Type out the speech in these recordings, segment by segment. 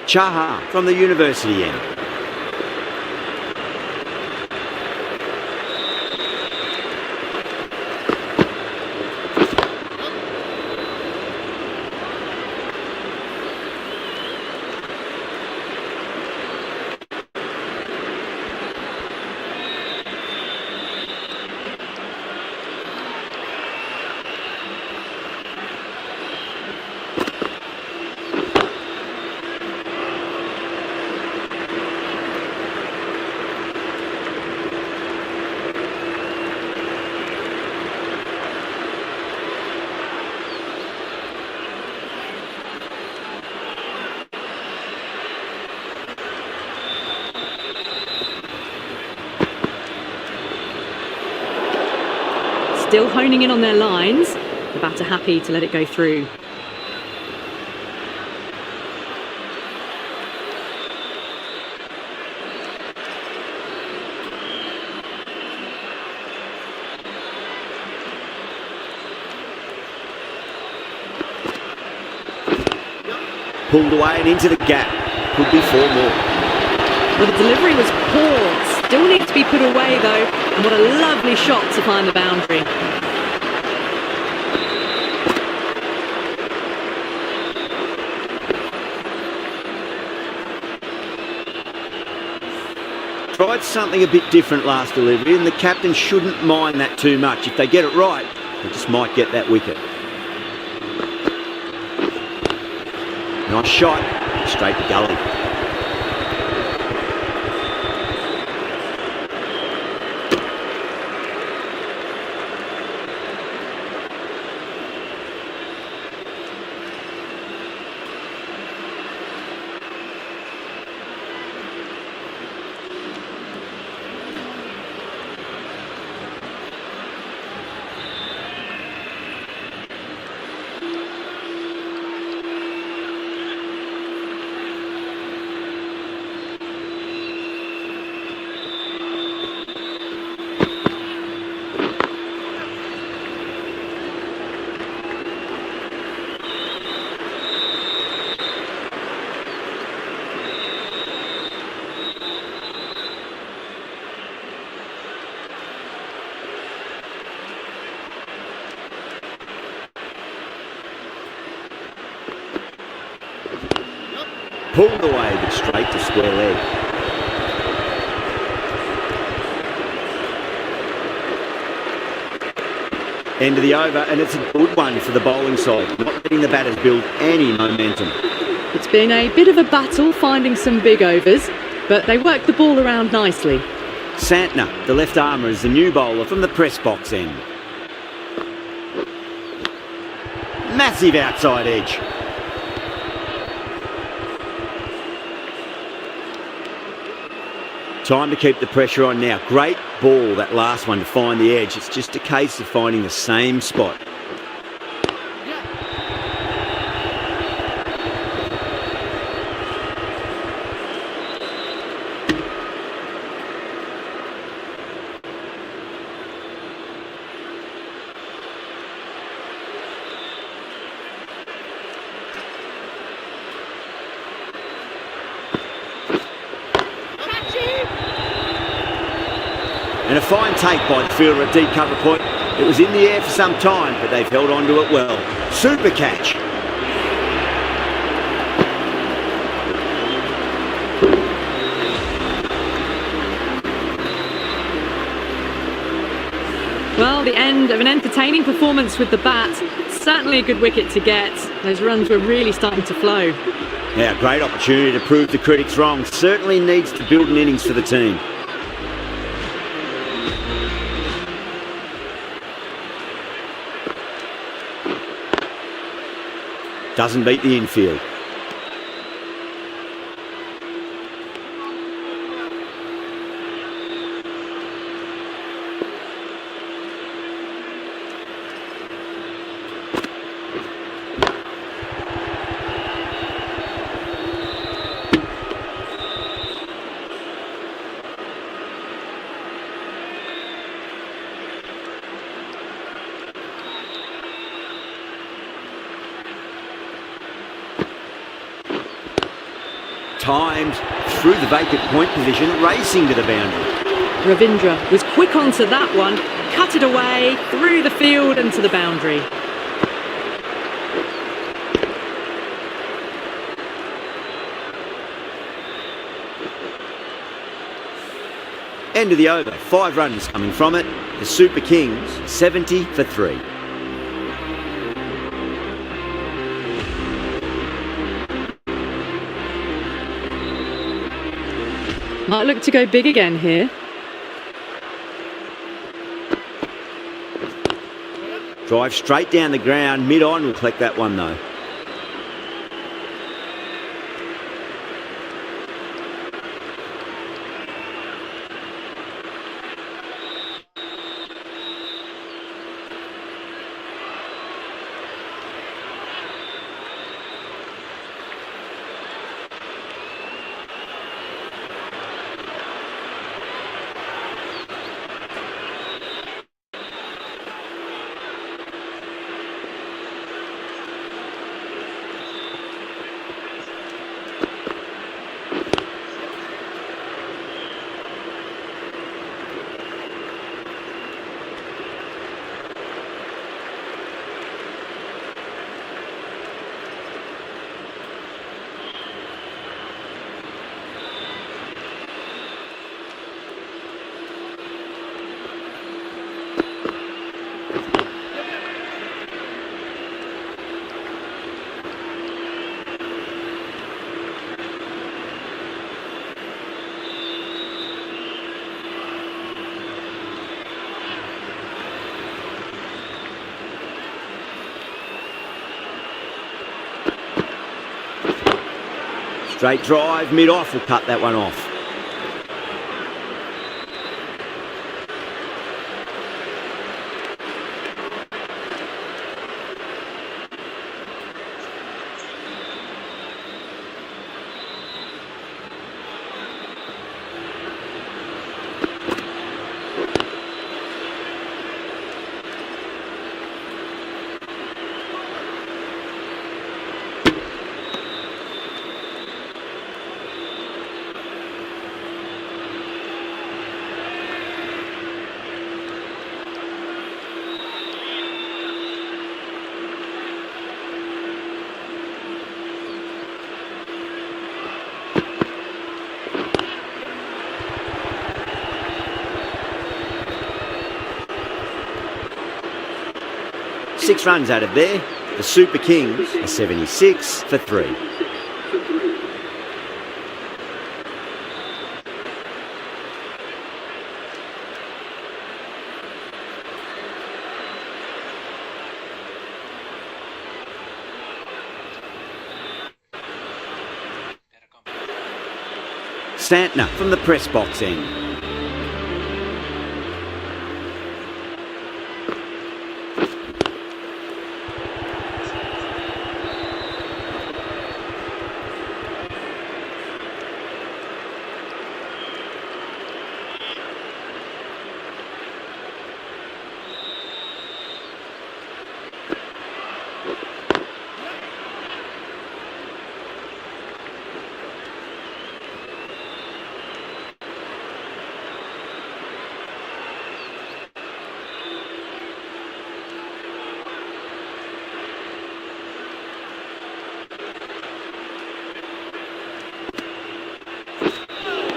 Chaha from the university end. Still honing in on their lines. The batter happy to let it go through. Pulled away and into the gap. Could be 4 more. Well, the delivery was poor. Still needs to be put away though. And what a lovely shot to find the boundary. Tried something a bit different last delivery, and the captain shouldn't mind that too much. If they get it right, they just might get that wicket. Nice shot, straight to gully. Pulled away, but straight to square leg. End of the over, and it's a good one for the bowling side, not letting the batters build any momentum. It's been a bit of a battle finding some big overs, but they worked the ball around nicely. Santner, the left armour, is the new bowler from the press box end. Massive outside edge. Time to keep the pressure on now. Great ball, that last one, to find the edge. It's just a case of finding the same spot. And a fine take by the fielder at deep cover point. It was in the air for some time, but they've held on to it well. Super catch. Well, the end of an entertaining performance with the bat. Certainly a good wicket to get. Those runs were really starting to flow. Yeah, great opportunity to prove the critics wrong. Certainly needs to build an innings for the team. Doesn't beat the infield. timed through the vacant point position, racing to the boundary. Ravindra was quick onto that one, cut it away, through the field and to the boundary. End of the over, 5 runs coming from it. The Super Kings, 70 for 3. Might look to go big again here. Drive straight down the ground, mid-on will collect that one though. Straight drive, mid-off will cut that one off. Six runs out of there. The Super Kings are 76 for 3. Santner from the press box end.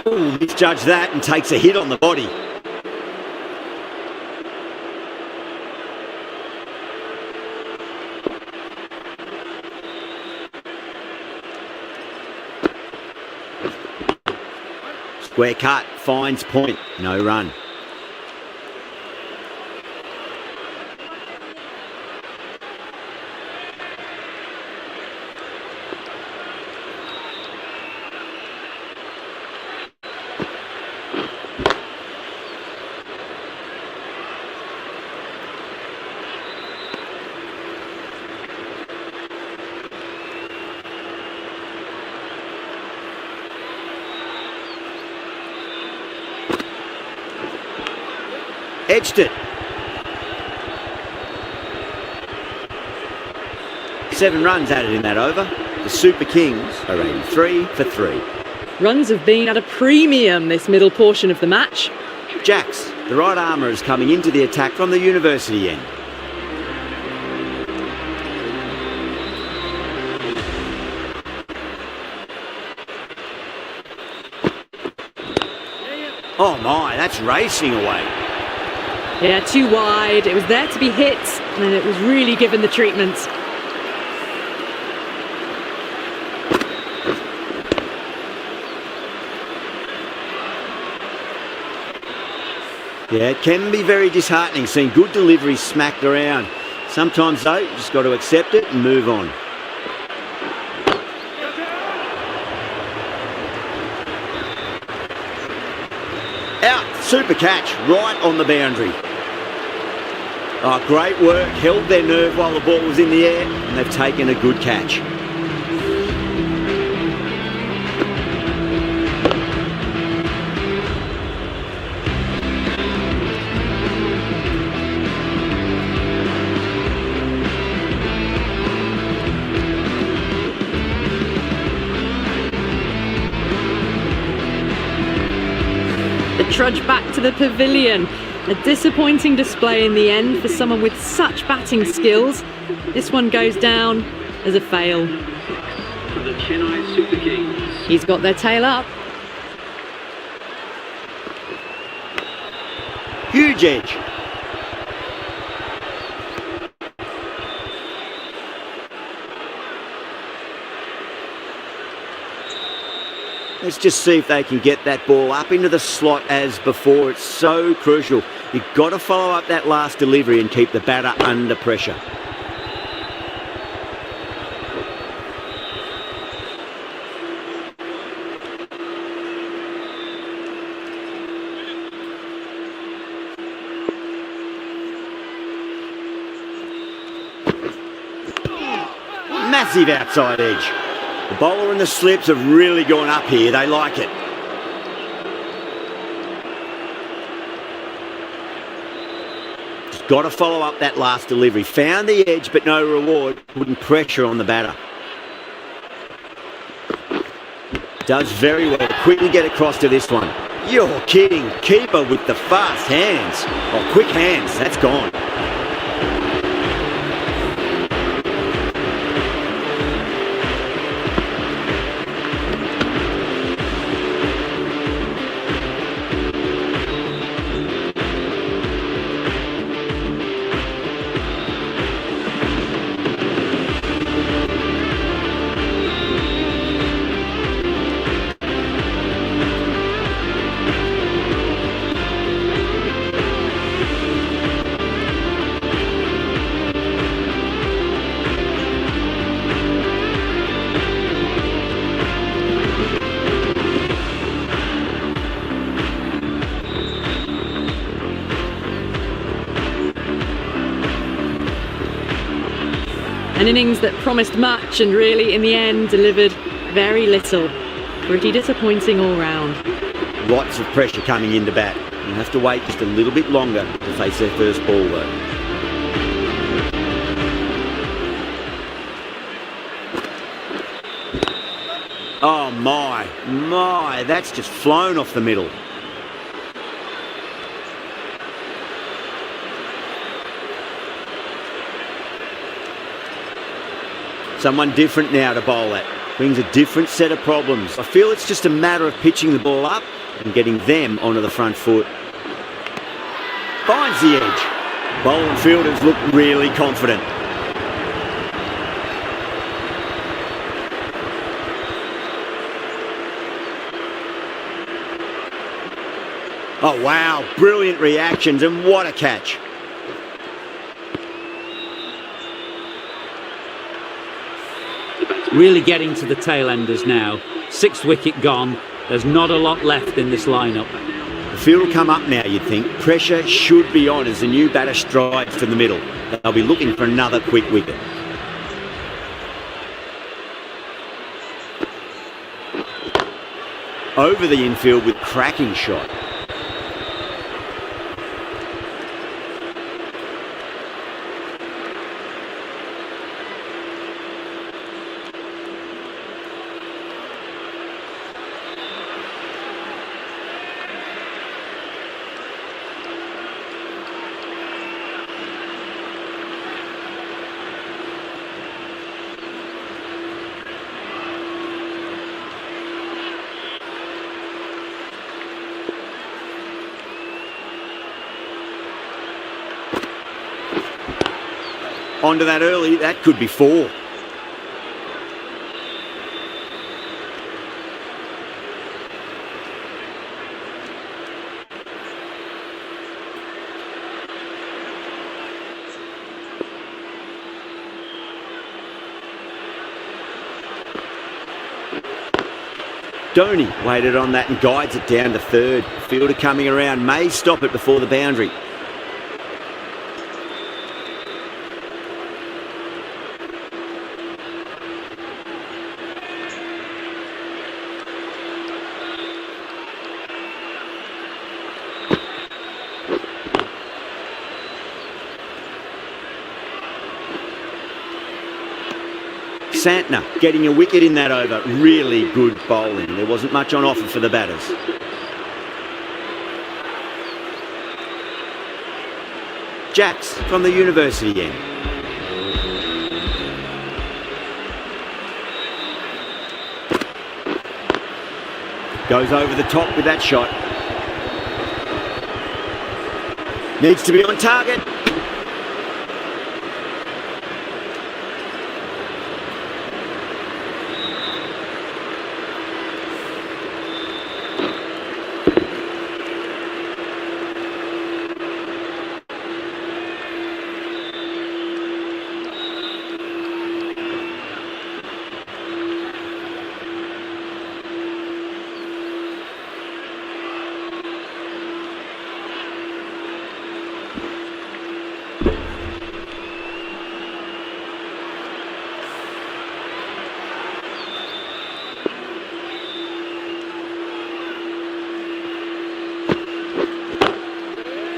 Ooh, misjudged that and takes a hit on the body. Square cut, finds point, no run. Edged it. 7 runs added in that over. The Super Kings are 83 for 3. Runs have been at a premium this middle portion of the match. Jacks, the right armour, is coming into the attack from the University end. Oh my, that's racing away. Yeah, too wide. It was there to be hit, and it was really given the treatment. Yeah, it can be very disheartening seeing good deliveries smacked around. Sometimes though, you just got to accept it and move on. Out, super catch, right on the boundary. Oh, great work, held their nerve while the ball was in the air, and they've taken a good catch. Trudge back to the pavilion. A disappointing display in the end for someone with such batting skills. This one goes down as a fail. For the Chennai Super Kings. He's got their tail up. Huge edge. Let's just see if they can get that ball up into the slot as before. It's so crucial. You've got to follow up that last delivery and keep the batter under pressure. Massive outside edge. The bowler and the slips have really gone up here. They like it. Just got to follow up that last delivery. Found the edge, but no reward. Putting pressure on the batter. Does very well. Quickly get across to this one. You're kidding. Keeper with the fast hands. Oh, quick hands. That's gone. An innings that promised much and really, in the end, delivered very little. Pretty disappointing all round. Lots of pressure coming into bat. You have to wait just a little bit longer to face their first ball though. Oh my, that's just flown off the middle. Someone different now to bowl at. Brings a different set of problems. I feel it's just a matter of pitching the ball up and getting them onto the front foot. Finds the edge. Bowler and fielders look really confident. Oh wow, brilliant reactions and what a catch. Really getting to the tail enders now. 6th wicket gone. There's not a lot left in this lineup. The field will come up now, you'd think. Pressure should be on as the new batter strides to the middle. They'll be looking for another quick wicket. Over the infield with cracking shot. Onto that early, that could be 4. Donny waited on that and guides it down to third. Fielder coming around, may stop it before the boundary. Santner getting a wicket in that over. Really good bowling. There wasn't much on offer for the batters. Jacks from the university end. Goes over the top with that shot. Needs to be on target.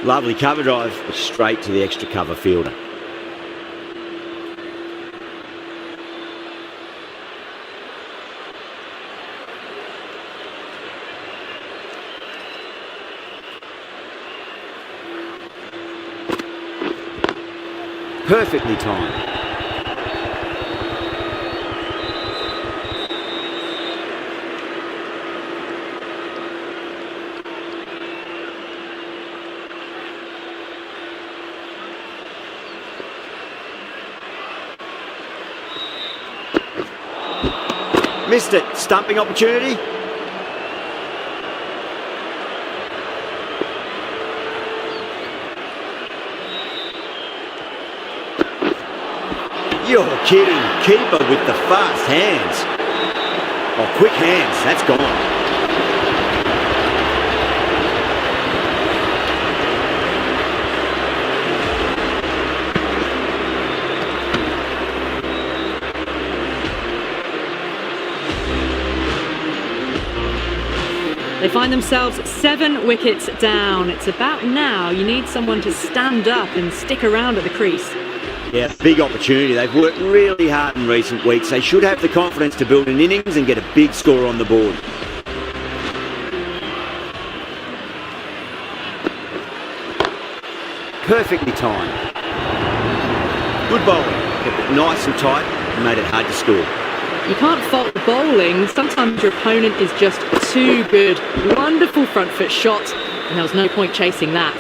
Lovely cover drive, straight to the extra cover fielder. Perfectly timed. Missed it. Stumping opportunity. You're kidding. Keeper with the fast hands. Oh, quick hands. That's gone. They find themselves 7 wickets down. It's about now you need someone to stand up and stick around at the crease. Yeah, big opportunity. They've worked really hard in recent weeks. They should have the confidence to build an innings and get a big score on the board. Perfectly timed. Good bowling. Kept it nice and tight and made it hard to score. You can't fault the bowling. Sometimes your opponent is just too good. Wonderful front foot shot, and there was no point chasing that.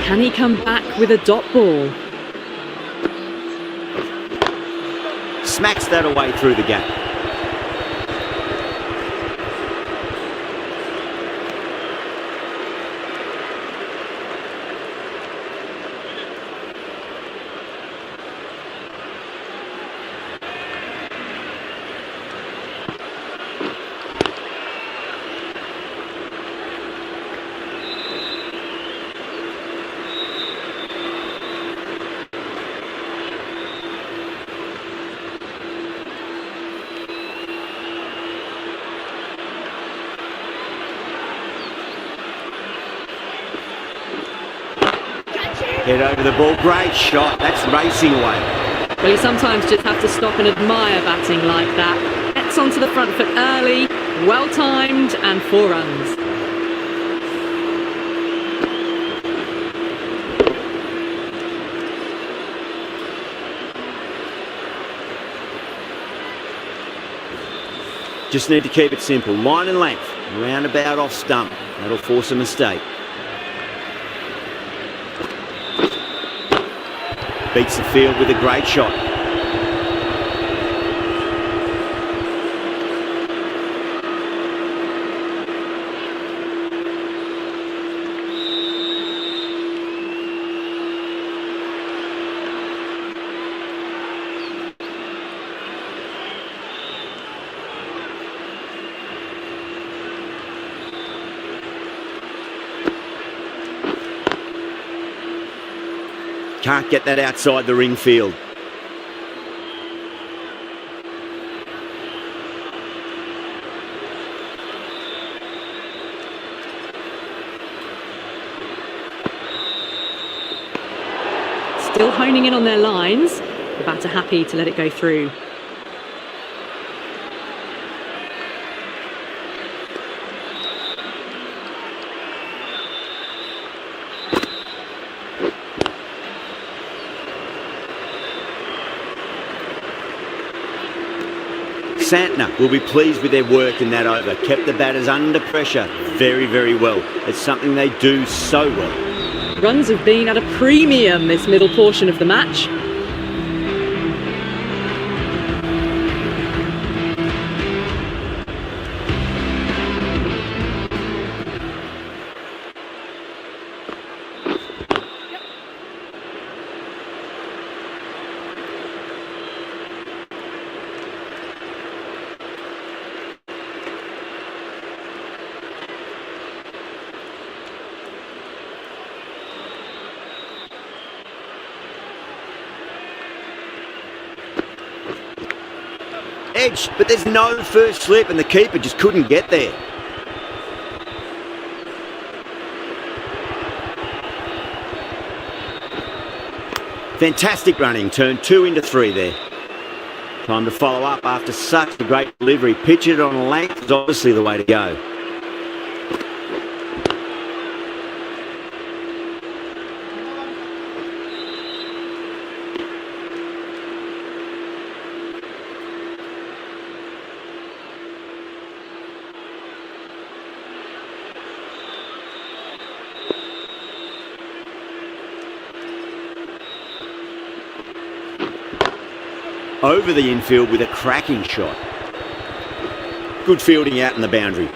Can he come back with a dot ball? Smacks that away through the gap. Head over the ball, great shot, that's racing away. Well, you sometimes just have to stop and admire batting like that. Gets onto the front foot early, well timed, and 4 runs. Just need to keep it simple, line and length, Roundabout off stump. That'll force a mistake. Beats the field with a great shot. Can't get that outside the ring field. Still honing in on their lines. The batter happy to let it go through. Santner will be pleased with their work in that over. Kept the batters under pressure very, very well. It's something they do so well. Runs have been at a premium this middle portion of the match. Edge, but there's no first slip and the keeper just couldn't get there. Fantastic running, turned 2 into 3 there. Time to follow up after such a great delivery. Pitch it on a length is obviously the way to go. Over the infield with a cracking shot. Good fielding out in the boundary.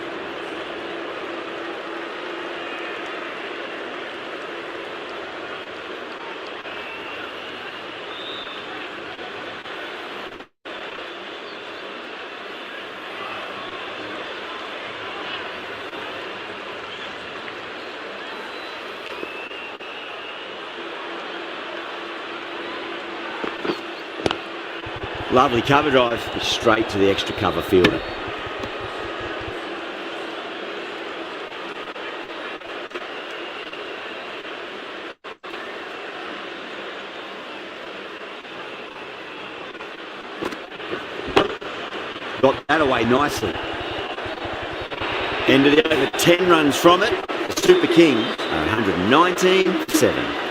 Lovely cover drive, straight to the extra cover fielder. Got that away nicely. End of the over, 10 runs from it. The Super Kings are 119 for 7.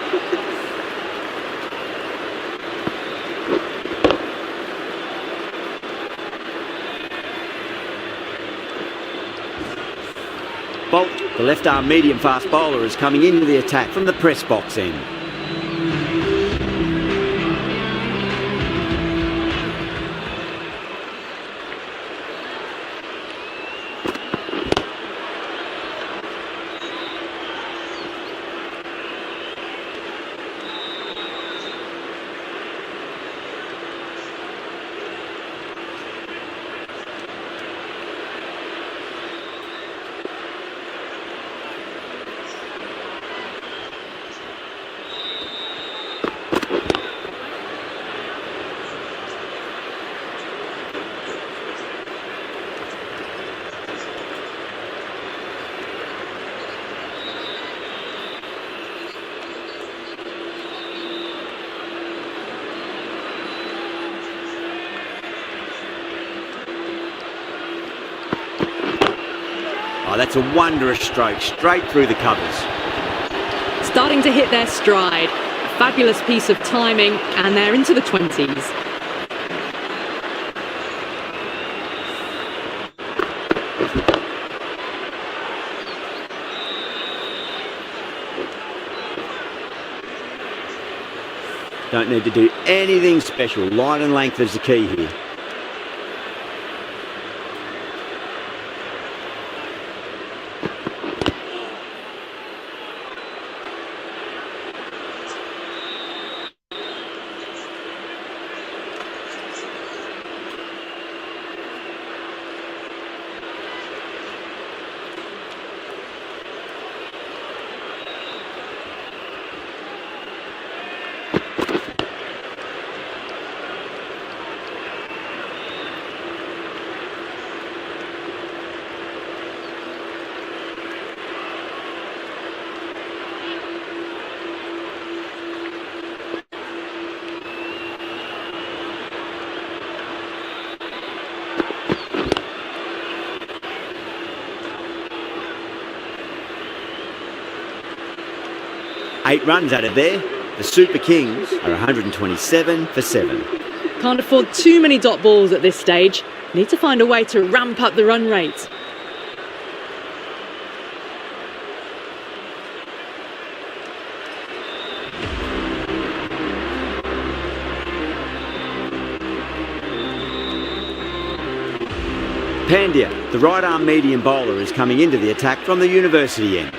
Bolt, the left-arm medium-fast bowler, is coming into the attack from the press box end. Oh, that's a wondrous stroke, straight through the covers. Starting to hit their stride. A fabulous piece of timing, and they're into the 20s. Don't need to do anything special. Line and length is the key here. Eight runs out of there. The Super Kings are 127 for 7. Can't afford too many dot balls at this stage. Need to find a way to ramp up the run rate. Pandya, the right-arm medium bowler, is coming into the attack from the University end.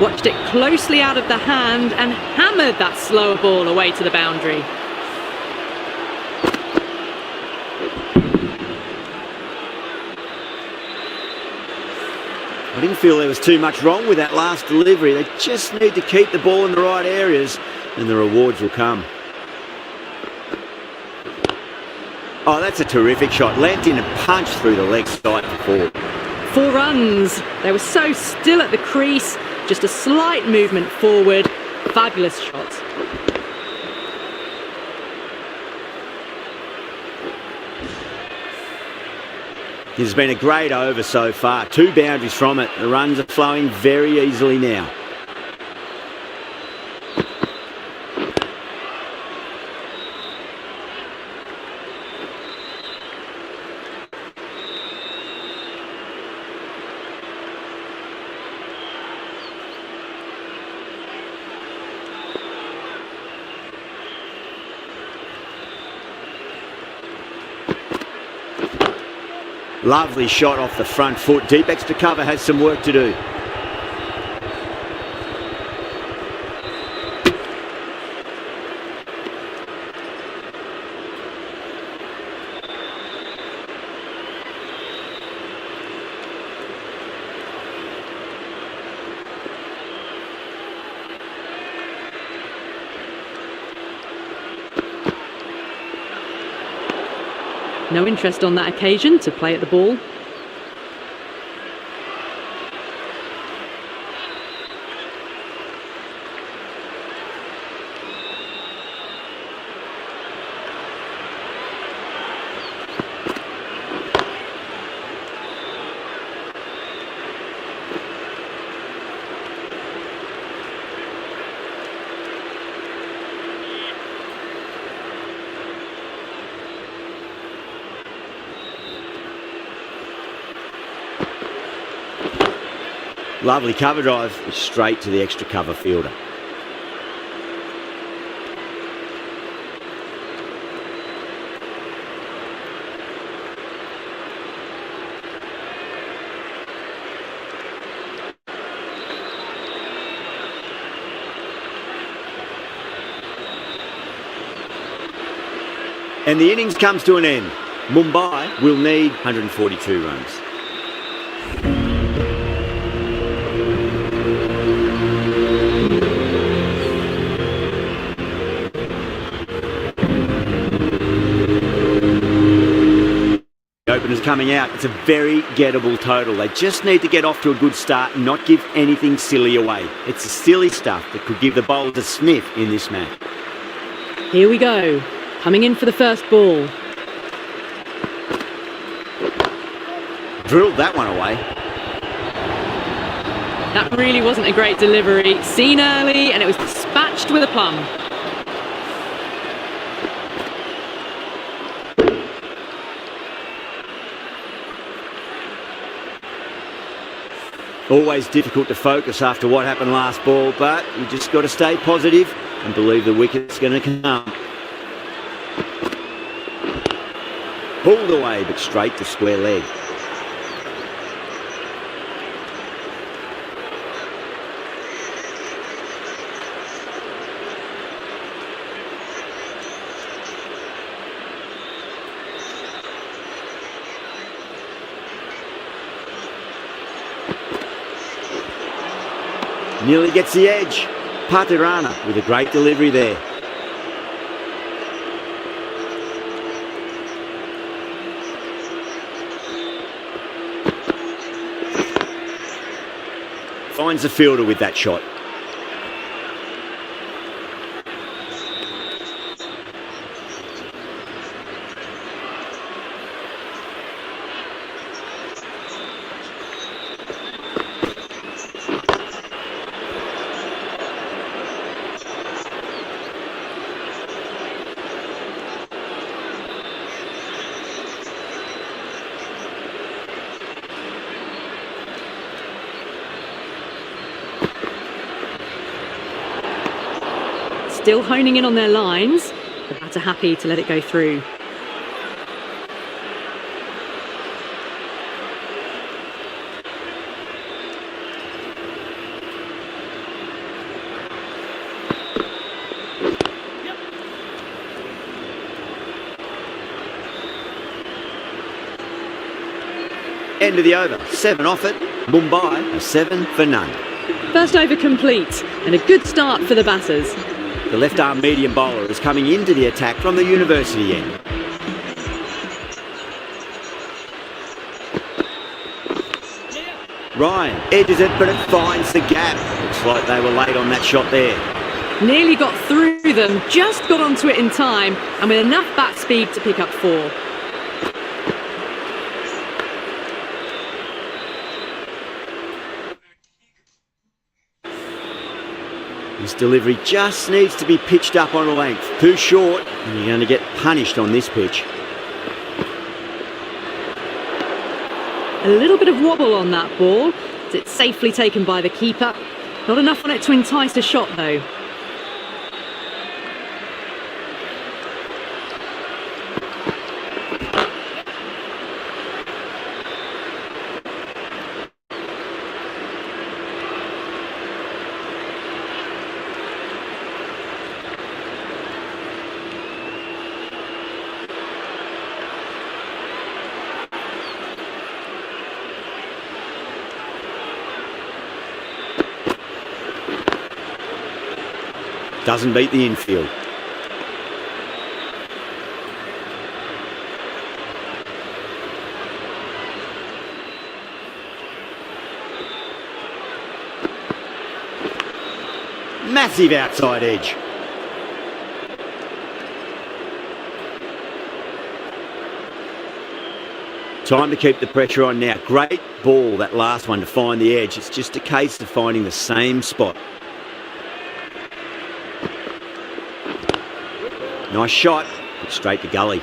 Watched it closely out of the hand and hammered that slower ball away to the boundary. I didn't feel there was too much wrong with that last delivery. They just need to keep the ball in the right areas and the rewards will come. Oh, that's a terrific shot. Leant in and punched through the leg side for 4. 4 runs. They were so still at the crease. Just a slight movement forward. Fabulous shot. This has been a great over so far. 2 boundaries from it. The runs are flowing very easily now. Lovely shot off the front foot. Deep extra cover has some work to do. No interest on that occasion to play at the ball. Lovely cover drive straight to the extra cover fielder. And the innings comes to an end. Mumbai will need 142 runs. Openers coming out. It's a very gettable total. They just need to get off to a good start and not give anything silly away. It's the silly stuff that could give the bowlers a sniff in this match. Here we go. Coming in for the first ball. Drilled that one away. That really wasn't a great delivery. Seen early and it was dispatched with a plum. Always difficult to focus after what happened last ball, but you just got to stay positive and believe the wicket's going to come. Pulled away, but straight to square leg. Nearly gets the edge. Patirana with a great delivery there. Finds the fielder with that shot. Still honing in on their lines. The batter happy to let it go through. End of the over. 7 off it. Mumbai are 7 for none. First over complete and a good start for the batters. The left-arm medium bowler is coming into the attack from the University end. Ryan edges it, but it finds the gap. Looks like they were late on that shot there. Nearly got through them, just got onto it in time and with enough bat speed to pick up 4. This delivery just needs to be pitched up on a length. Too short, and you're going to get punished on this pitch. A little bit of wobble on that ball. It's safely taken by the keeper. Not enough on it to entice a shot though. Doesn't beat the infield. Massive outside edge. Time to keep the pressure on now. Great ball, that last one, to find the edge. It's just a case of finding the same spot. Nice shot, but straight to gully.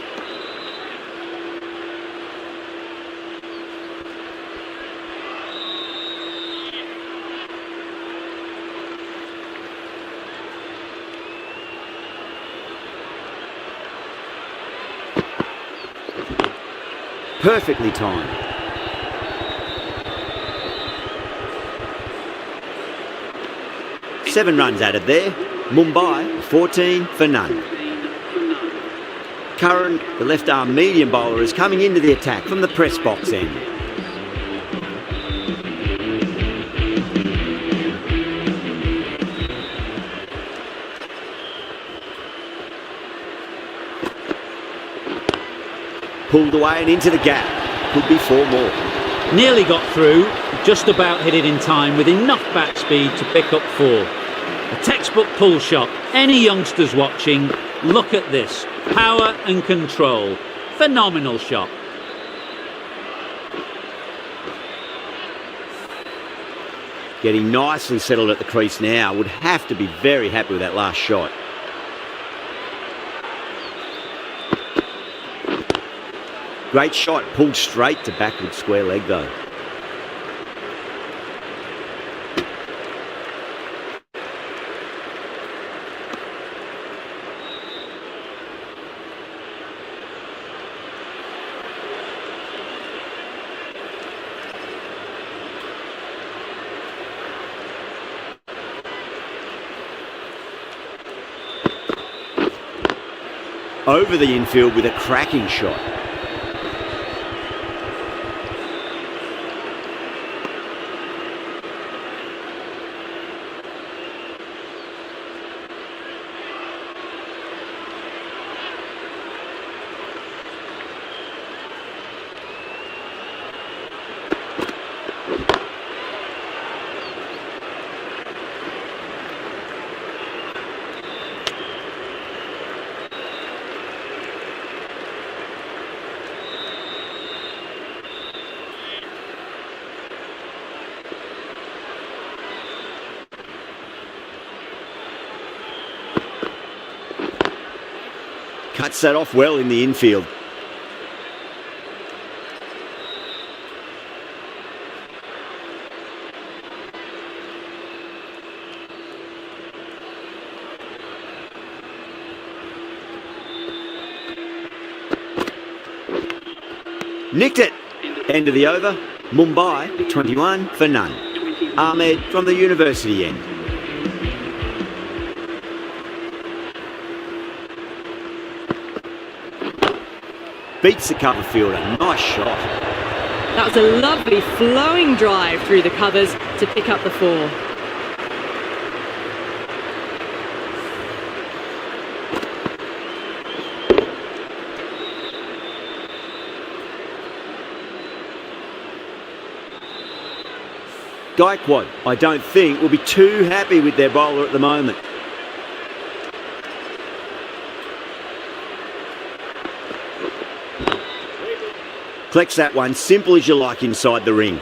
Perfectly timed. Seven runs added there. Mumbai 14 for none. Curran, the left-arm medium bowler, is coming into the attack from the press box end. Pulled away and into the gap. Could be 4 more. Nearly got through, just about hit it in time with enough bat speed to pick up 4. A textbook pull shot. Any youngsters watching, look at this. Power and control. Phenomenal shot. Getting nicely settled at the crease now. Would have to be very happy with that last shot. Great shot, pulled straight to backward square leg though. over the infield with a cracking shot. Cuts that off well in the infield. Nicked it. End of the over. Mumbai 21 for none. Ahmed from the university end. Beats the cover fielder. Nice shot. That was a lovely flowing drive through the covers to pick up the 4. Gaikwad, I don't think, will be too happy with their bowler at the moment. Collects that one, simple as you like inside the ring.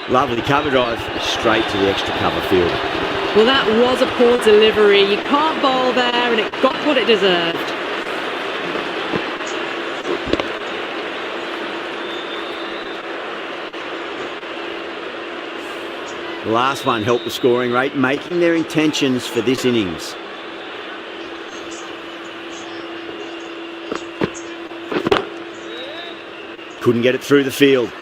Lovely cover drive, straight to the extra cover field. Well, that was a poor delivery. You can't bowl there, and it got what it deserved. The last one helped the scoring rate, making their intentions for this innings. Couldn't get it through the field.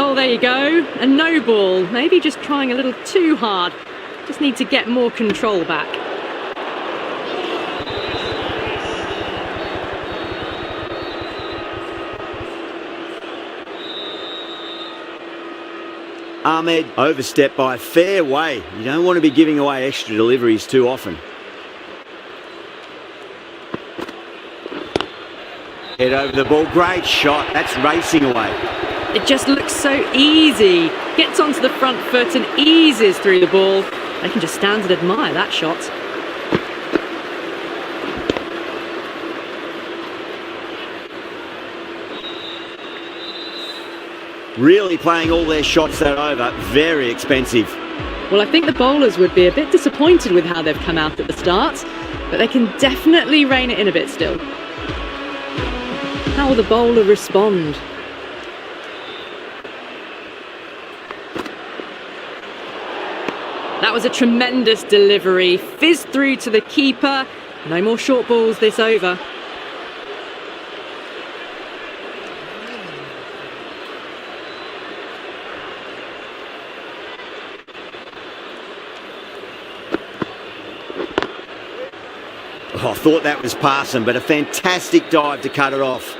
Oh, there you go. A no ball. Maybe just trying a little too hard. Just need to get more control back. Ahmed overstepped by a fair way. You don't want to be giving away extra deliveries too often. Head over the ball. Great shot. That's racing away. It just looks so easy. Gets onto the front foot and eases through the ball. They can just stand and admire that shot. Really playing all their shots that over. Very expensive. Well, I think the bowlers would be a bit disappointed with how they've come out at the start, but they can definitely rein it in a bit still. How will the bowler respond? That was a tremendous delivery. Fizzed through to the keeper. No more short balls this over. Oh, I thought that was passing, but a fantastic dive to cut it off.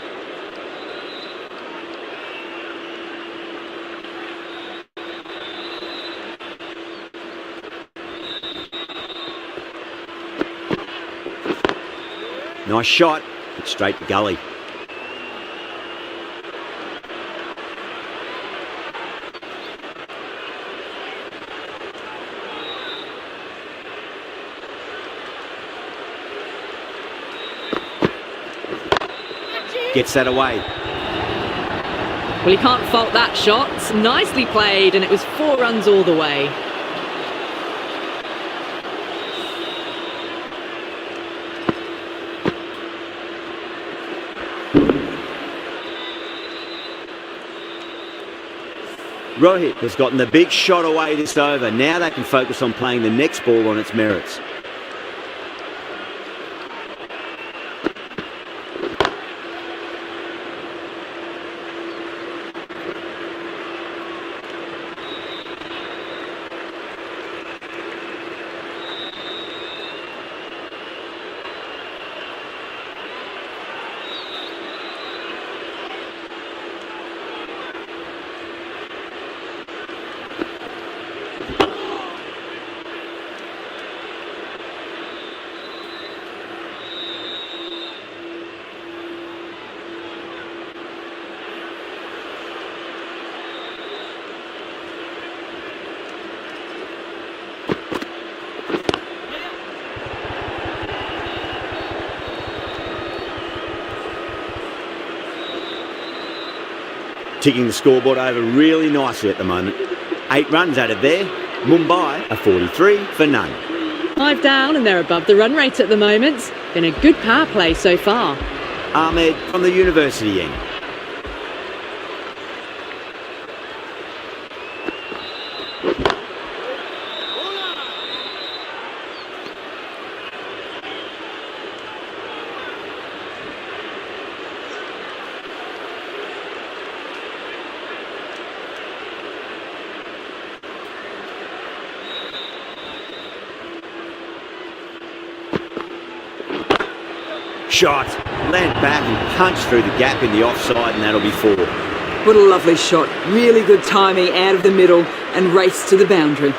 Nice shot, but straight to gully. Gets that away. Well, you can't fault that shot. Nicely played, and it was 4 runs all the way. Rohit has gotten the big shot away this over. Now they can focus on playing the next ball on its merits. Ticking the scoreboard over really nicely at the moment. 8 runs out of there. Mumbai are 43 for none. 5 down, and they're above the run rate at the moment. Been a good power play so far. Ahmed from the university end. Shot, land back and punch through the gap in the offside, and that'll be 4. What a lovely shot. Really good timing out of the middle and race to the boundary.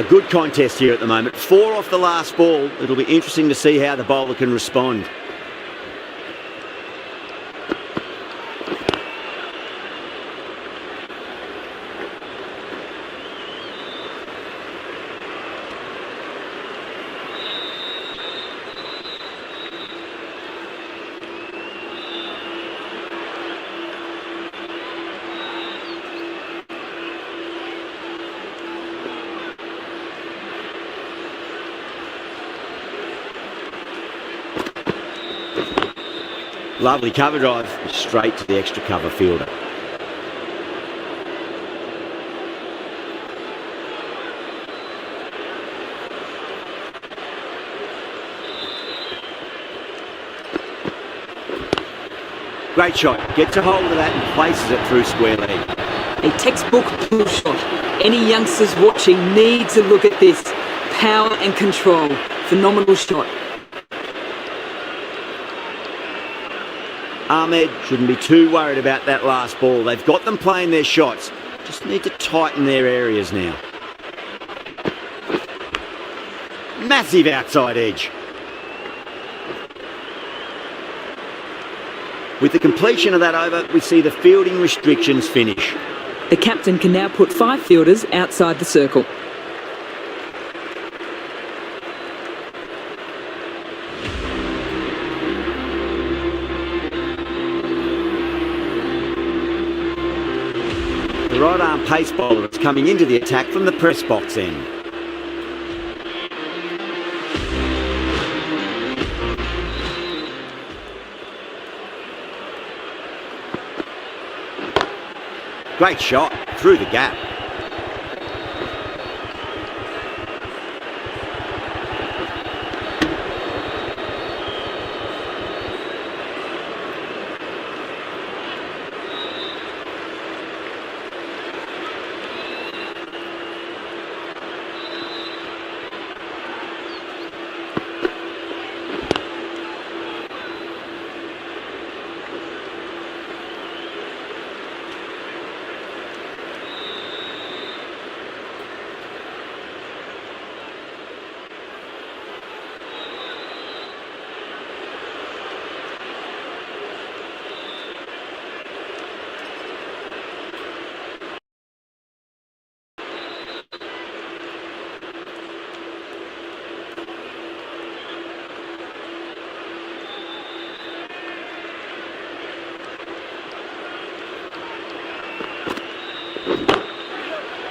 Good contest here at the moment. 4 off the last ball. It'll be interesting to see how the bowler can respond. Lovely cover drive, straight to the extra cover fielder. Great shot, gets a hold of that and places it through square leg. A textbook pull shot. Any youngsters watching need to look at this. Power and control. Phenomenal shot. Ahmed shouldn't be too worried about that last ball. They've got them playing their shots. Just need to tighten their areas now. Massive outside edge. With the completion of that over, we see the fielding restrictions finish. The captain can now put 5 fielders outside the circle. The right arm pace bowler is coming into the attack from the press box end. Great shot through the gap.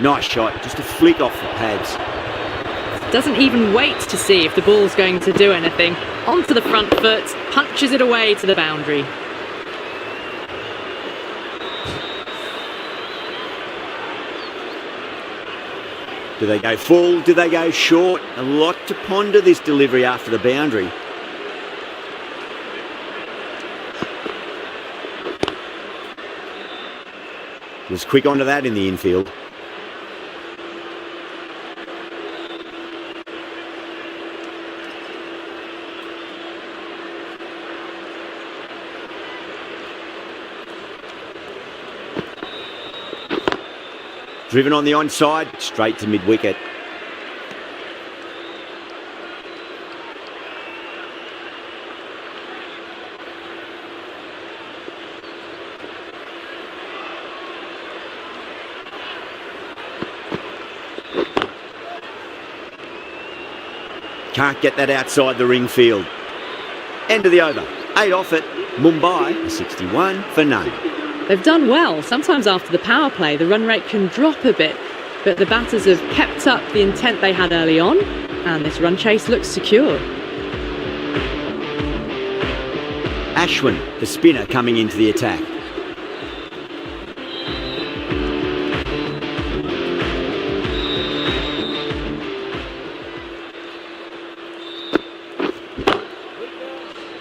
Nice shot, just a flick off the pads. Doesn't even wait to see if the ball's going to do anything. Onto the front foot, punches it away to the boundary. Do they go full? Do they go short? A lot to ponder this delivery after the boundary. Was quick onto that in the infield. Driven on the onside, straight to mid-wicket. Can't get that outside the ring field. End of the over. 8 off it. Mumbai, a 61 for none. They've done well. Sometimes after the power play, the run rate can drop a bit, but the batters have kept up the intent they had early on, and this run chase looks secure. Ashwin, the spinner, coming into the attack.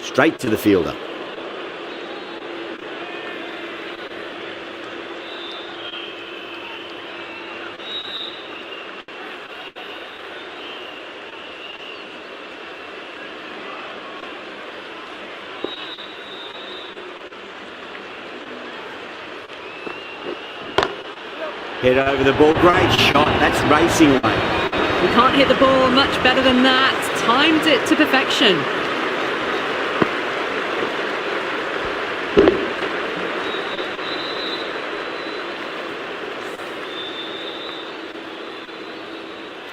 Straight to the fielder. Head over the ball, great shot, that's racing away. You can't hit the ball much better than that. Timed it to perfection.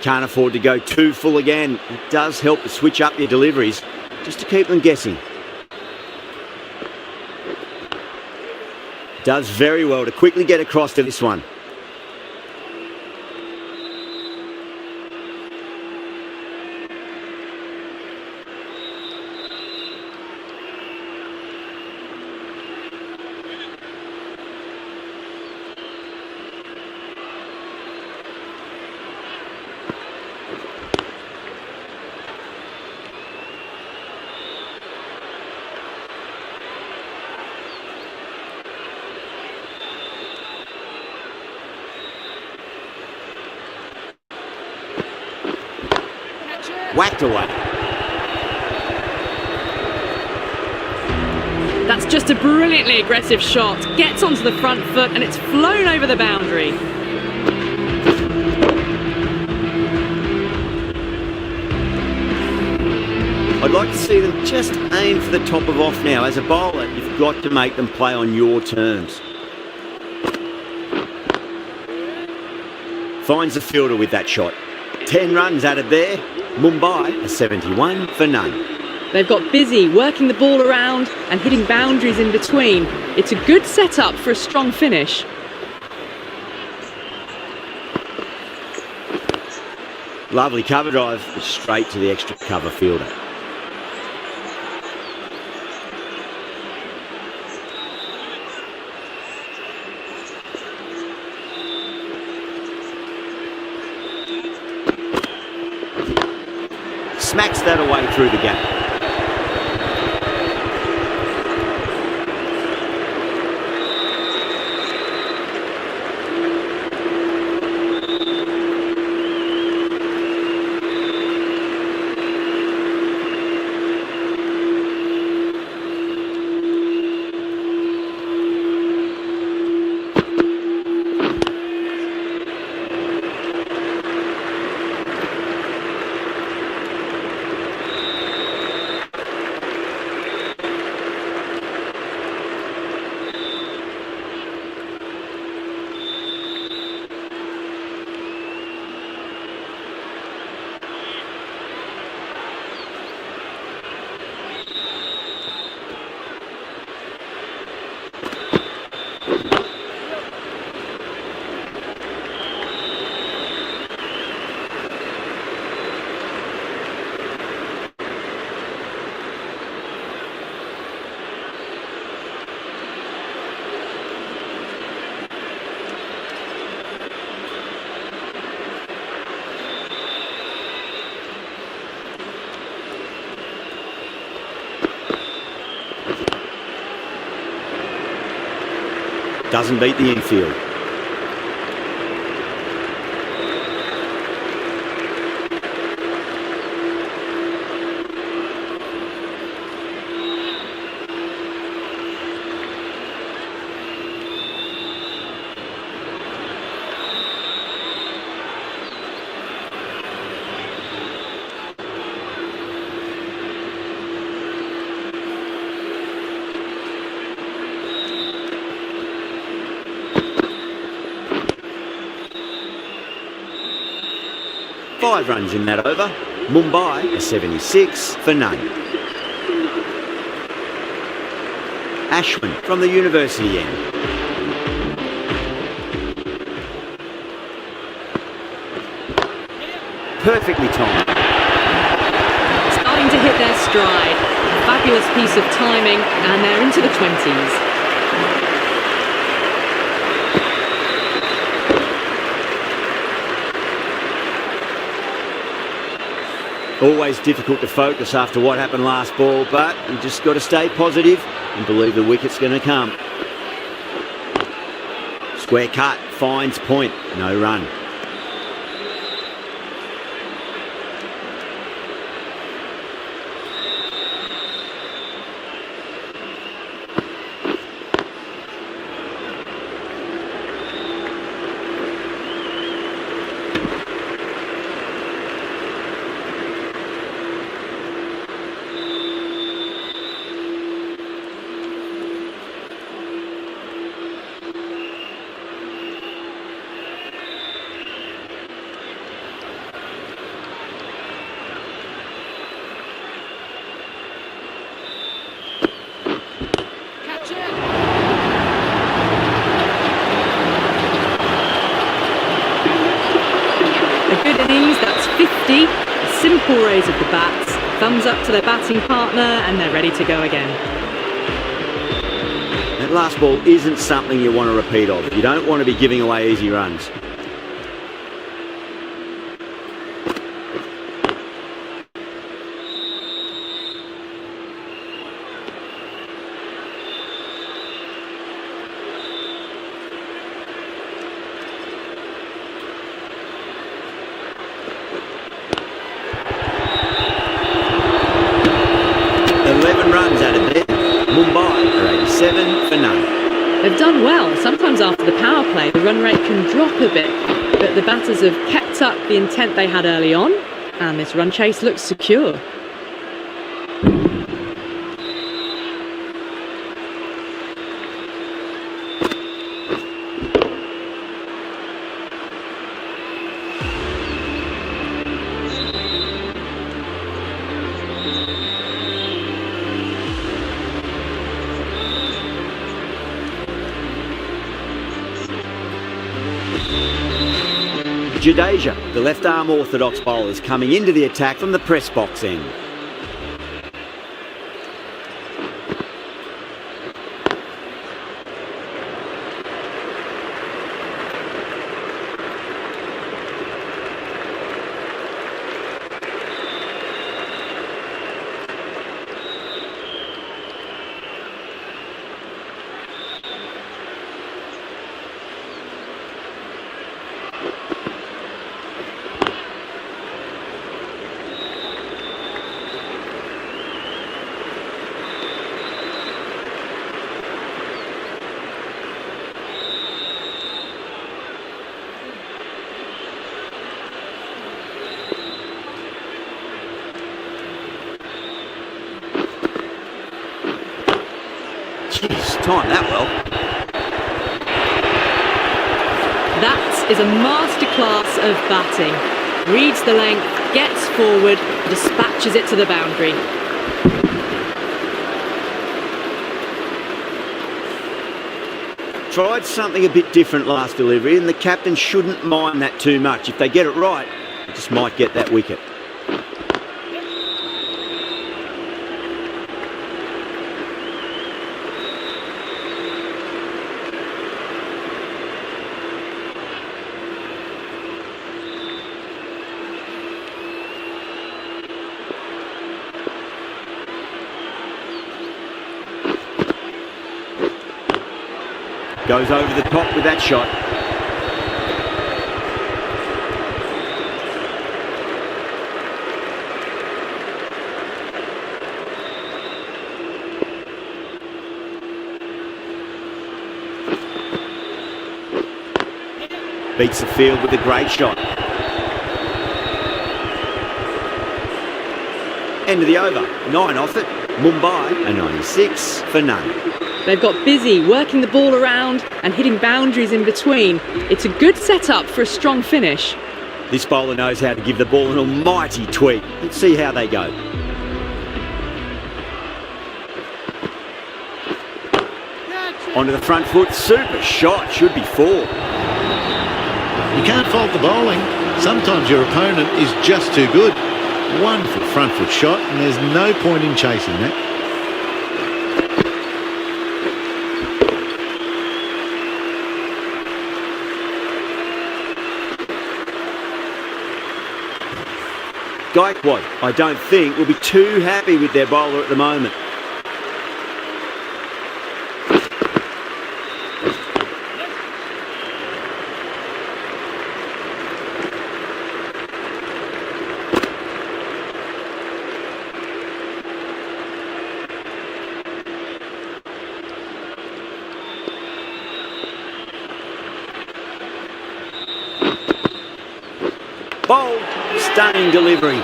Can't afford to go too full again. It does help to switch up your deliveries, just to keep them guessing. Does very well to quickly get across to this one. Whacked away. That's just a brilliantly aggressive shot. Gets onto the front foot and it's flown over the boundary. I'd like to see them just aim for the top of off now. As a bowler, you've got to make them play on your terms. Finds the fielder with that shot. 10 runs added there. Mumbai, a 71 for none. They've got busy working the ball around and hitting boundaries in between. It's a good setup for a strong finish. Lovely cover drive, but straight to the extra cover fielder. Smacks that away through the gap. Doesn't beat the infield. Five runs in that over. Mumbai a 76 for none. Ashwin from the University end. Perfectly timed. Starting to hit their stride. A fabulous piece of timing, and they're into the 20s. Always difficult to focus after what happened last ball, but you just got to stay positive and believe the wicket's going to come. Square cut, finds point, no run. A simple raise of the bats, thumbs up to their batting partner, and they're ready to go again. That last ball isn't something you want to repeat of. You don't want to be giving away easy runs. They've done well. Sometimes after the power play, the run rate can drop a bit, but the batters have kept up the intent they had early on, and this run chase looks secure. Jadeja, the left-arm orthodox bowler, is coming into the attack from the press box end. Jeez, timed that well. That is a masterclass of batting. Reads the length, gets forward, dispatches it to the boundary. Tried something a bit different last delivery, and the captain shouldn't mind that too much. If they get it right, they just might get that wicket. Goes over the top with that shot. Beats the field with a great shot. End of the over. 9 off it. Mumbai a 96 for none. They've got busy working the ball around and hitting boundaries in between. It's a good setup for a strong finish. This bowler knows how to give the ball an almighty tweak. Let's see how they go. Onto the front foot. Super shot. Should be 4. You can't fault the bowling. Sometimes your opponent is just too good. Wonderful front foot shot, and there's no point in chasing that. Gaikwad, I don't think, will be too happy with their bowler at the moment. Bold, stunning delivery.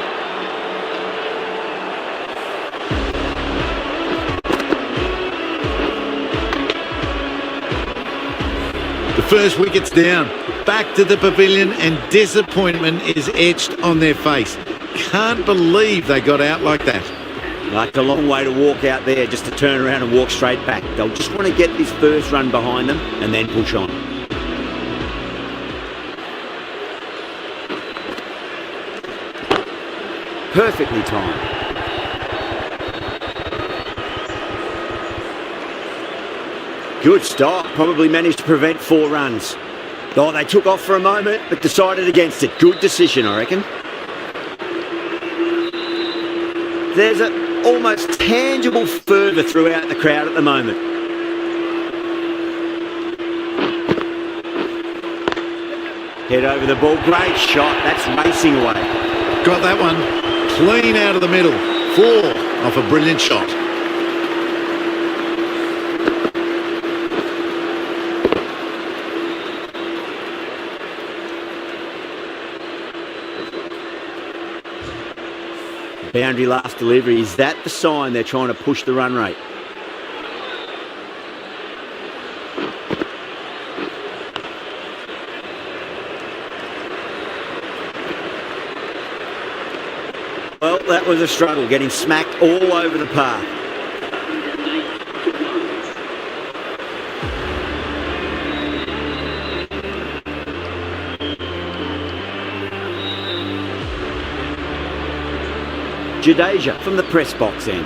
The first wicket's down. Back to the pavilion, and disappointment is etched on their face. Can't believe they got out like that. Like a long way to walk out there just to turn around and walk straight back. They'll just want to get this first run behind them and then push on. Perfectly timed. Good stop. Probably managed to prevent 4 runs. Oh, they took off for a moment, but decided against it. Good decision, I reckon. There's an almost tangible fervour throughout the crowd at the moment. Head over the ball. Great shot. That's racing away. Got that one. Clean out of the middle. 4 off a brilliant shot. Boundary last delivery. Is that the sign they're trying to push the run rate? Well, that was a struggle, getting smacked all over the park. Jadeja from the press box end.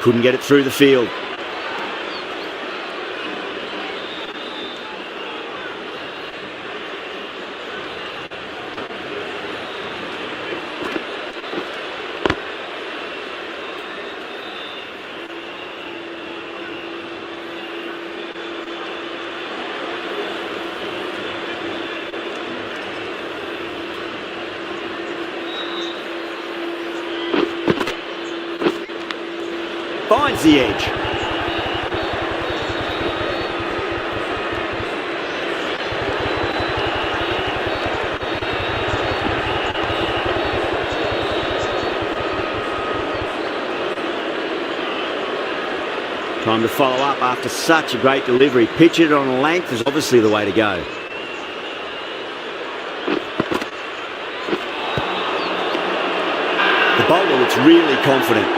Couldn't get it through the field. Finds the edge. Time to follow up after such a great delivery. Pitch it on a length is obviously the way to go. The bowler looks really confident.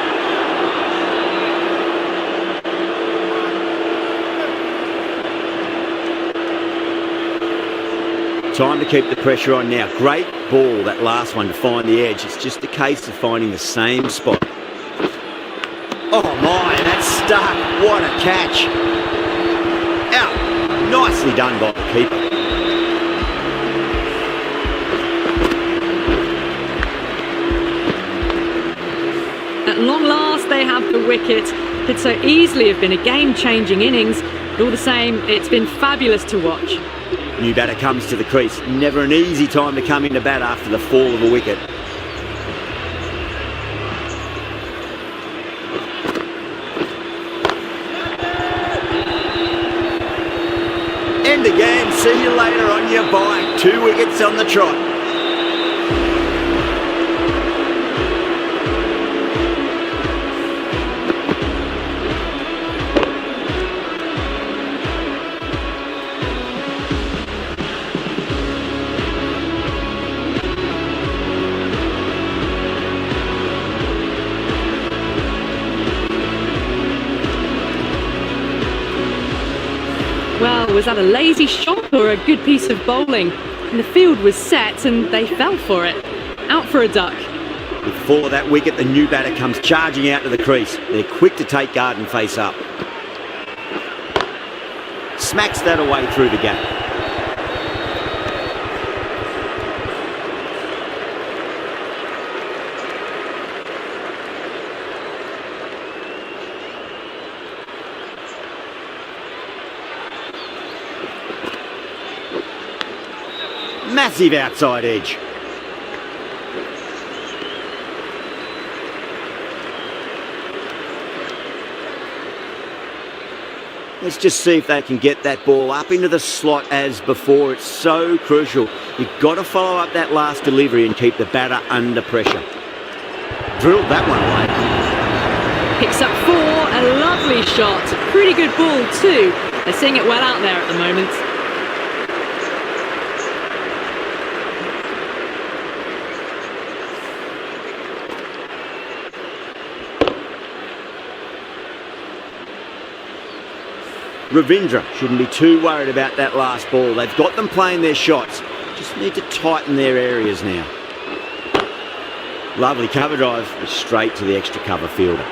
Time to keep the pressure on now. Great ball, that last one, to find the edge. It's just a case of finding the same spot. Oh my, that's stuck. What a catch. Out. Nicely done by the keeper. they have the wicket. Could so easily have been a game-changing innings, but all the same, it's been fabulous to watch. New batter comes to the crease. Never an easy time to come into bat after the fall of a wicket. End the game. See you later on your bike. 2 wickets on the trot. Well, was that a lazy shot or a good piece of bowling? And the field was set and they fell for it. Out for a duck. Before that wicket, the new batter comes charging out to the crease. They're quick to take guard and face up. Smacks that away through the gap. Massive outside edge. Let's just see if they can get that ball up into the slot as before. It's so crucial. You've got to follow up that last delivery and keep the batter under pressure. Drilled that one away. Picks up 4, a lovely shot. Pretty good ball too. They're seeing it well out there at the moment. Ravindra shouldn't be too worried about that last ball. They've got them playing their shots. Just need to tighten their areas now. Lovely cover drive, straight to the extra cover fielder.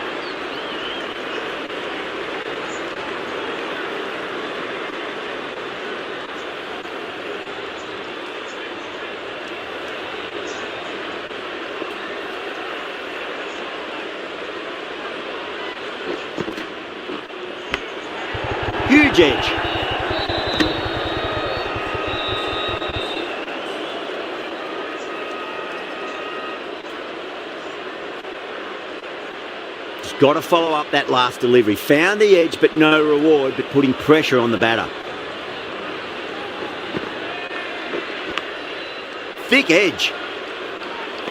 Huge edge. Just got to follow up that last delivery. Found the edge but no reward, but putting pressure on the batter. Thick edge.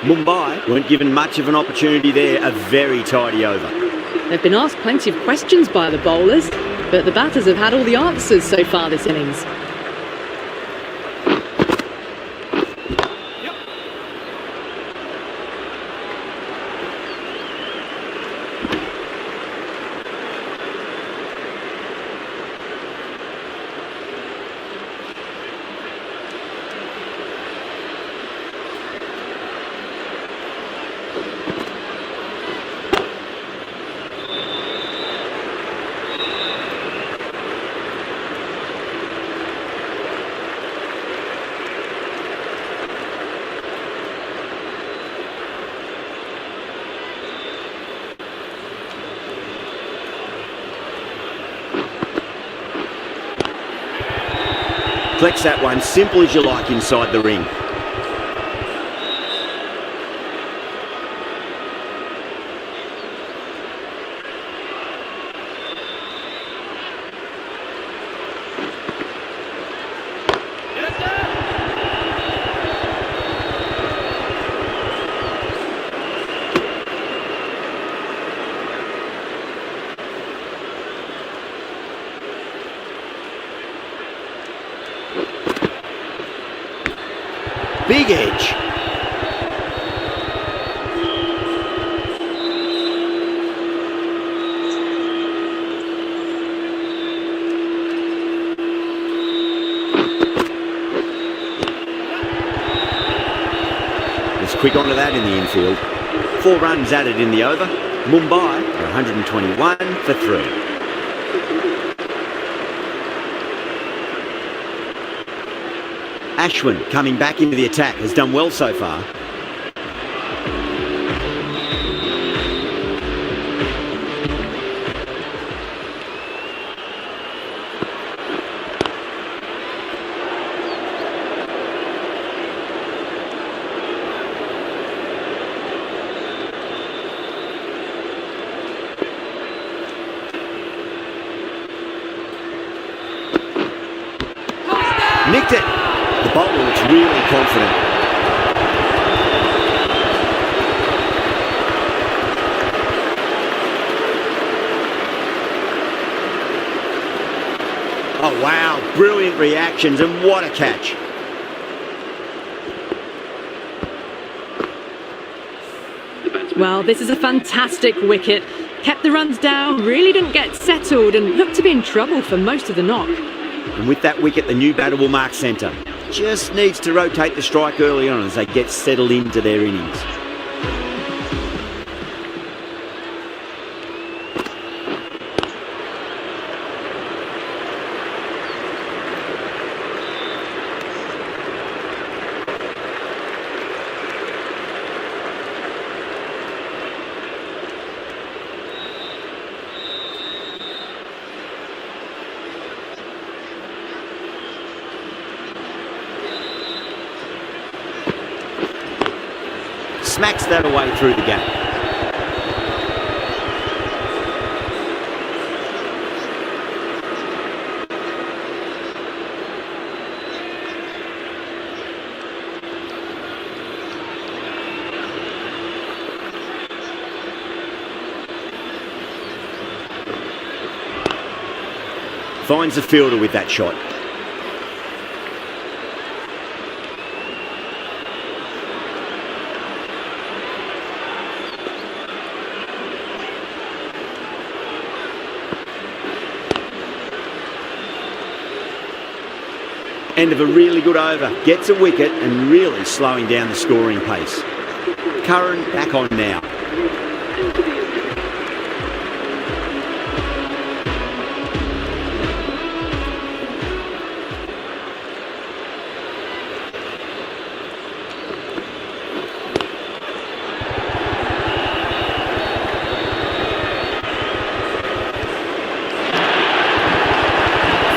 Mumbai weren't given much of an opportunity there. A very tidy over. They've been asked plenty of questions by the bowlers, but the batters have had all the answers so far this innings. Flex that one, simple as you like inside the ring. Big edge. Was quick onto that in the infield. 4 runs added in the over. Mumbai are 121 for 3. Ashwin coming back into the attack, has done well so far. Nicked it. The bowler looks really confident. Oh wow, brilliant reactions and what a catch. Well, this is a fantastic wicket. Kept the runs down, really didn't get settled and looked to be in trouble for most of the knock. And with that wicket, the new batter will mark centre. Just needs to rotate the strike early on as they get settled into their innings. Smacks that away through the gap. Finds the fielder with that shot. End of a really good over. Gets a wicket and really slowing down the scoring pace. Curran back on now.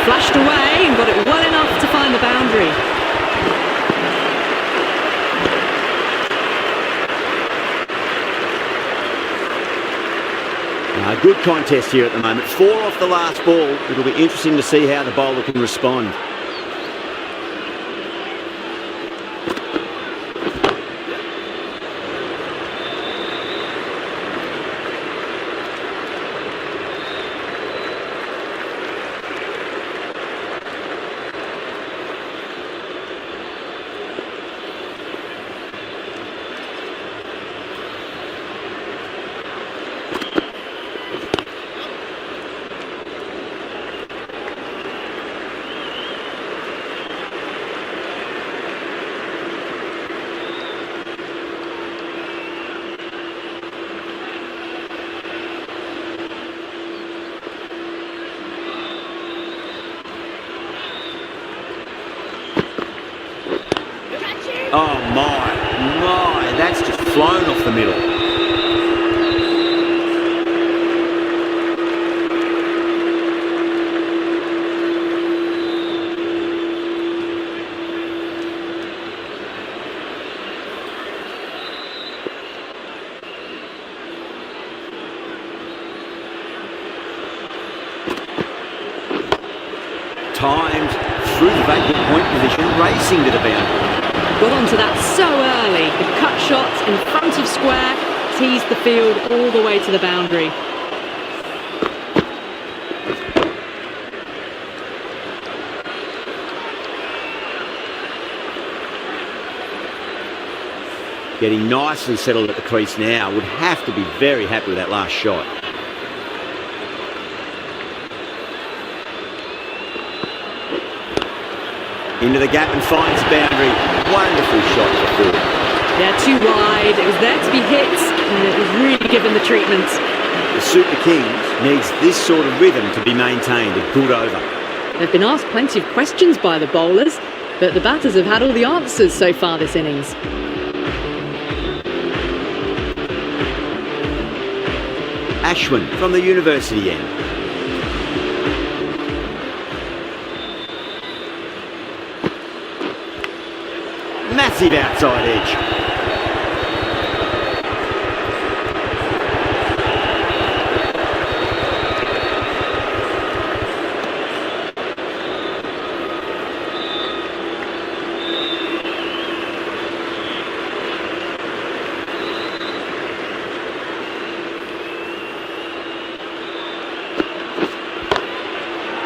Flashed away and got it well enough to find the boundary. A good contest here at the moment. 4 off the last ball. It'll be interesting to see how the bowler can respond. Oh my, that's just flown off the middle. Timed through the vacant point position, racing to the boundary. Got onto that so early. The cut shot in front of square teased the field all the way to the boundary. Getting nicely settled at the crease now. Would have to be very happy with that last shot. Into the gap and finds the boundary. Wonderful shot for four. Yeah, too wide. It was there to be hit and it was really given the treatment. The Super Kings needs this sort of rhythm to be maintained. A good over. They've been asked plenty of questions by the bowlers, but the batters have had all the answers so far this innings. Ashwin from the university end. Massive outside edge.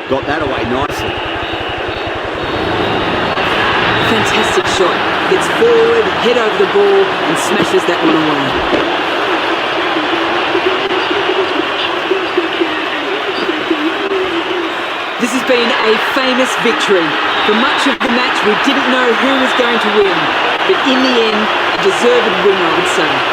got that away nicely. Fantastic shot. Gets forward, head over the ball and smashes that one away. This has been a famous victory. For much of the match we didn't know who was going to win, but in the end, a deserved win, I would say.